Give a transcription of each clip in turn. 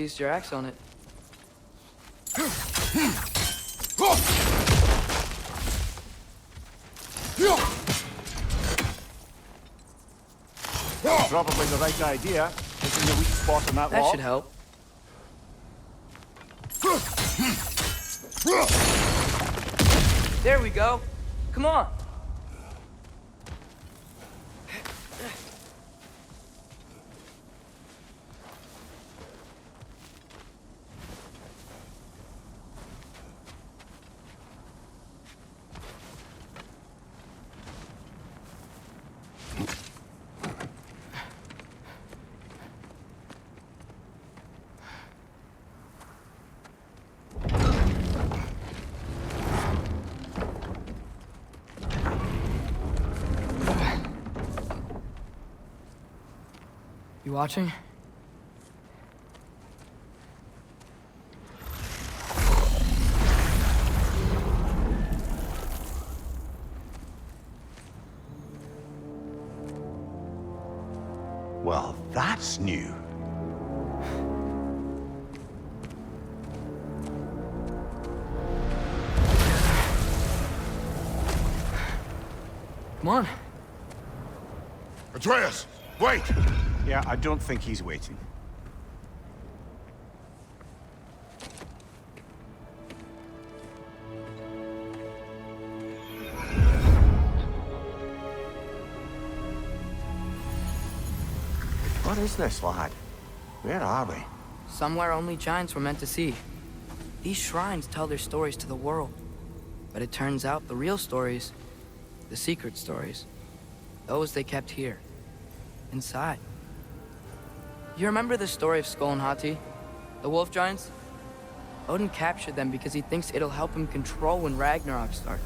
used your axe on it. Probably the right idea. Hitting the weak spot on that That wall. should help. There we go. Come on. You watching? Well, that's new. Come on. Atreus, wait! Yeah, I don't think he's waiting. What is this, lad? Where are we? Somewhere only giants were meant to see. These shrines tell their stories to the world. But it turns out the real stories, the secret stories, those they kept here, inside. You remember the story of Skull and Hati? The wolf giants? Odin captured them because he thinks it'll help him control when Ragnarok starts.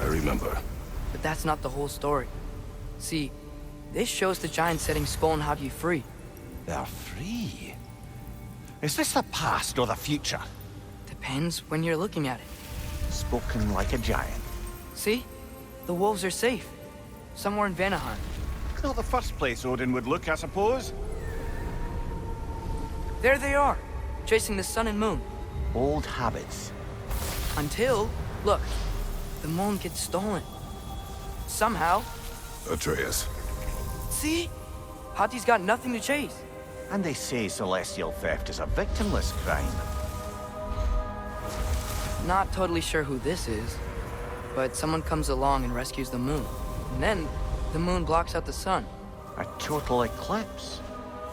I remember. But that's not the whole story. See, this shows the giants setting Skull and Hati free. They're free. Is this the past or the future? Depends when you're looking at it. Spoken like a giant. See? The wolves are safe. Somewhere in Vanaheim. Not the first place Odin would look, I suppose. There they are, chasing the sun and moon. Old habits. Until, look, the moon gets stolen. Somehow. Atreus. See? Hati's got nothing to chase. And they say celestial theft is a victimless crime. Not totally sure who this is, but someone comes along and rescues the moon. And then, the moon blocks out the sun. A total eclipse.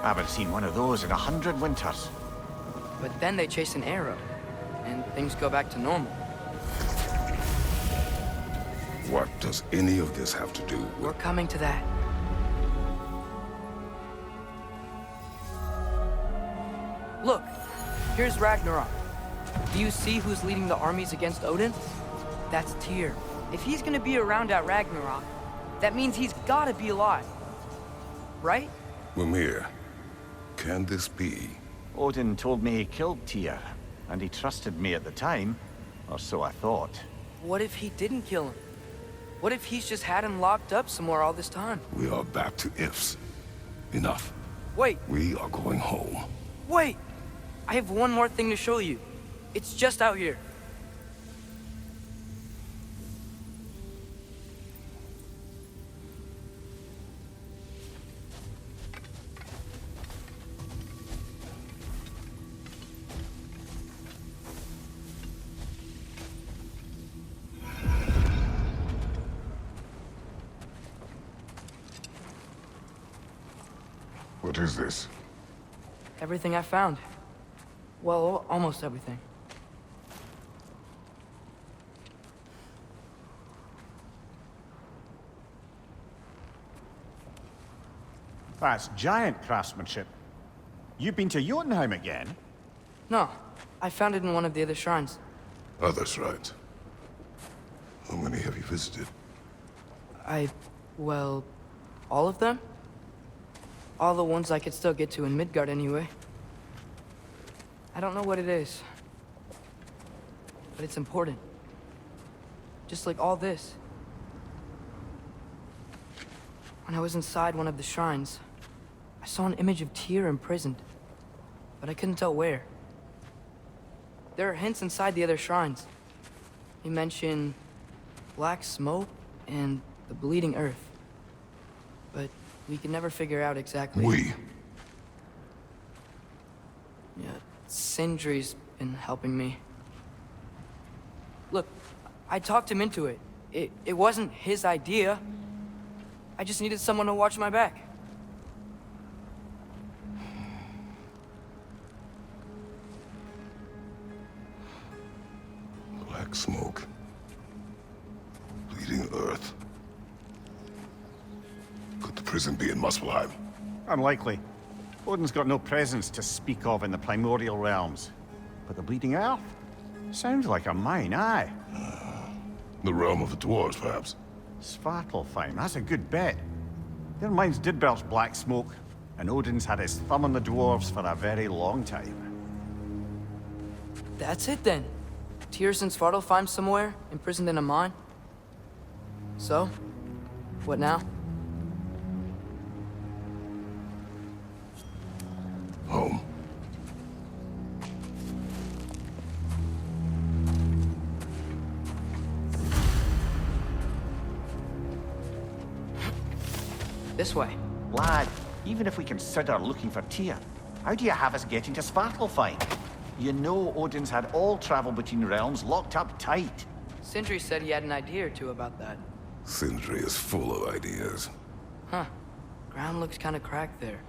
I haven't seen one of those in 100 winters. But then they chase an arrow, and things go back to normal. What does any of this have to do with... We're coming to that. Look, here's Ragnarok. Do you see who's leading the armies against Odin? That's Tyr. If he's gonna be around at Ragnarok, that means he's gotta be alive. Right? Mimir, can this be? Odin told me he killed Tyr, and he trusted me at the time, or so I thought. What if he didn't kill him? What if he's just had him locked up somewhere all this time? We are back to ifs. Enough. Wait, We are going home. wait! I have one more thing to show you. It's just out here. What is this? Everything I found. Well, almost everything. That's giant craftsmanship. You've been to Jotunheim again? No, I found it in one of the other shrines. Other shrines. How many have you visited? Well, all of them? All the ones I could still get to in Midgard anyway. I don't know what it is, but it's important. Just like all this. When I was inside one of the shrines, I saw an image of Tyr imprisoned, but I couldn't tell where. There are hints inside the other shrines. He mentioned black smoke and the bleeding earth. But we can never figure out exactly... Yeah, Sindri's been helping me. Look, I talked him into it. It wasn't his idea. I just needed someone to watch my back. Black smoke. Bleeding earth. Could the prison be in Muspelheim? Unlikely. Odin's got no presence to speak of in the primordial realms. But the bleeding earth? Sounds like a mine, aye. The realm of the dwarves, perhaps. Svartalfheim, that's a good bet. Their mines did belch black smoke, and Odin's had his thumb on the dwarves for a very long time. That's it then. Tyr's in Svartalfheim somewhere, imprisoned in a mine. So, what now? Home. This way. Lad, even if we consider looking for Tyr, how do you have us getting to Svartalfheim? You know Odin's had all travel between realms locked up tight. Sindri said he had an idea or two about that. Sindri is full of ideas. Huh. Ground looks kind of cracked there.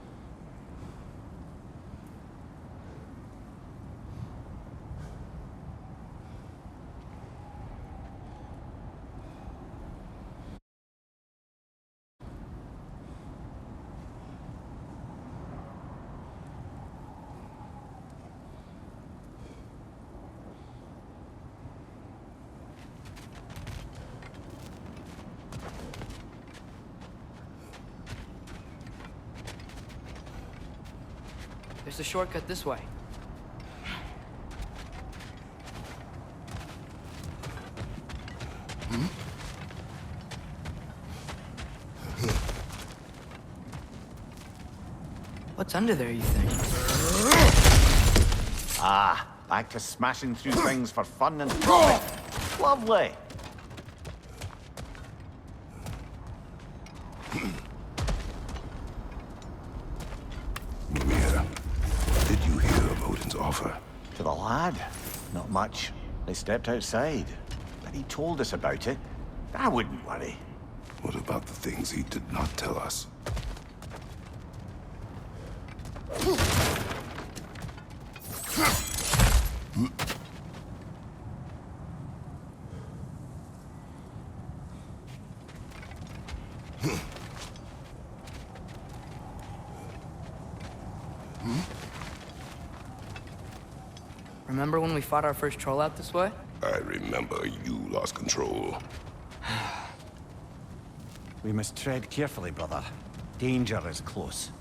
There's a shortcut this way. What's under there, you think? Ah, back to smashing through things for fun and profit. Lovely. Mimir, did you hear of Odin's offer? To the lad? Not much. They stepped outside. But he told us about it. I wouldn't worry. What about the things he did not tell us? Remember when we fought our first troll out this way? I remember you lost control. We must tread carefully, brother. Danger is close.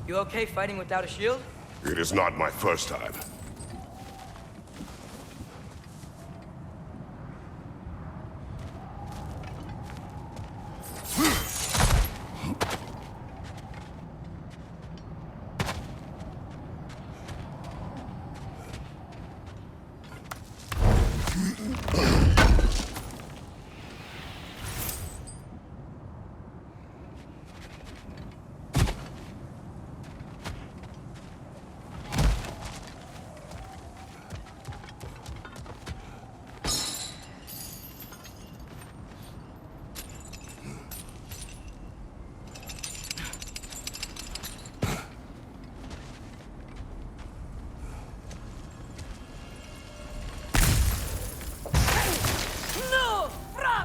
You okay fighting without a shield? It is not my first time.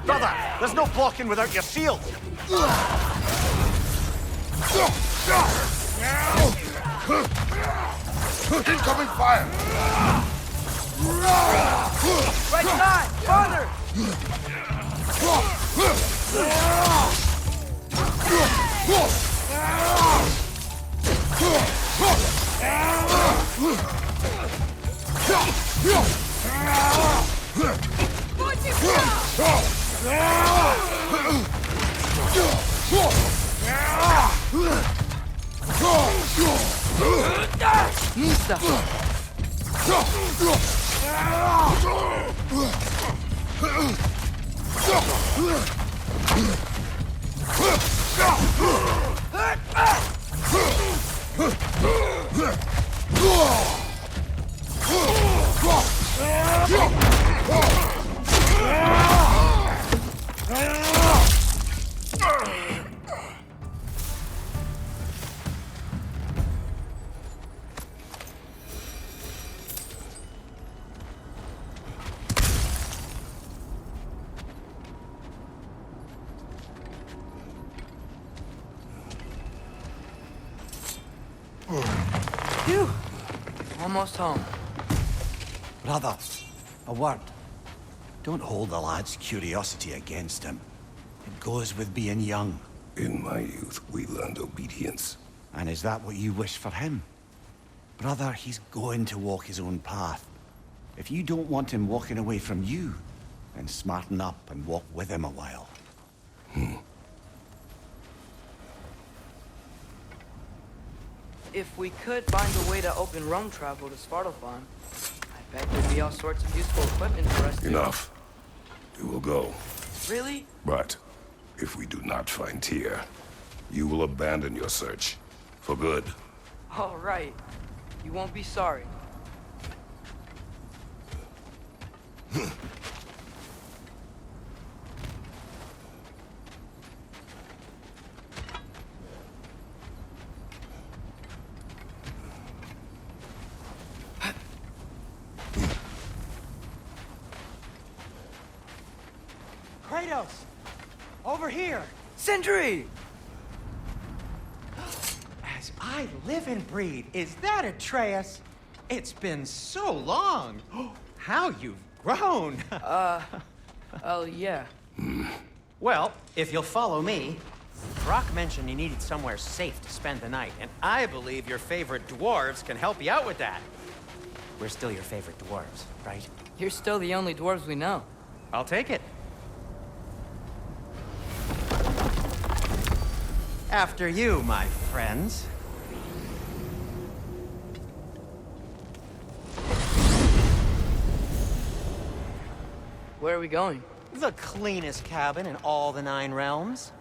Brother, there's no blocking without your shield. Incoming fire! Right side! Farther! Stuff. Phew! Almost home. Brother, a word. Don't hold the lad's curiosity against him. It goes with being young. In my youth, we learned obedience. And is that what you wish for him? Brother, he's going to walk his own path. If you don't want him walking away from you, then smarten up and walk with him a while. If we could find a way to open roam travel to Svartalfheim, I bet there'd be all sorts of useful equipment for us to... Enough. We will go. Really? But if we do not find Tyr, you will abandon your search. For good. All right. You won't be sorry. Kratos! Over here! Sindri! As I live and breathe, is that Atreus? It's been so long! How you've grown! Oh, yeah. Well, if you'll follow me, Brock mentioned you needed somewhere safe to spend the night, and I believe your favorite dwarves can help you out with that. We're still your favorite dwarves, right? You're still the only dwarves we know. I'll take it. After you, my friends. Where are we going? The cleanest cabin in all the 9 realms.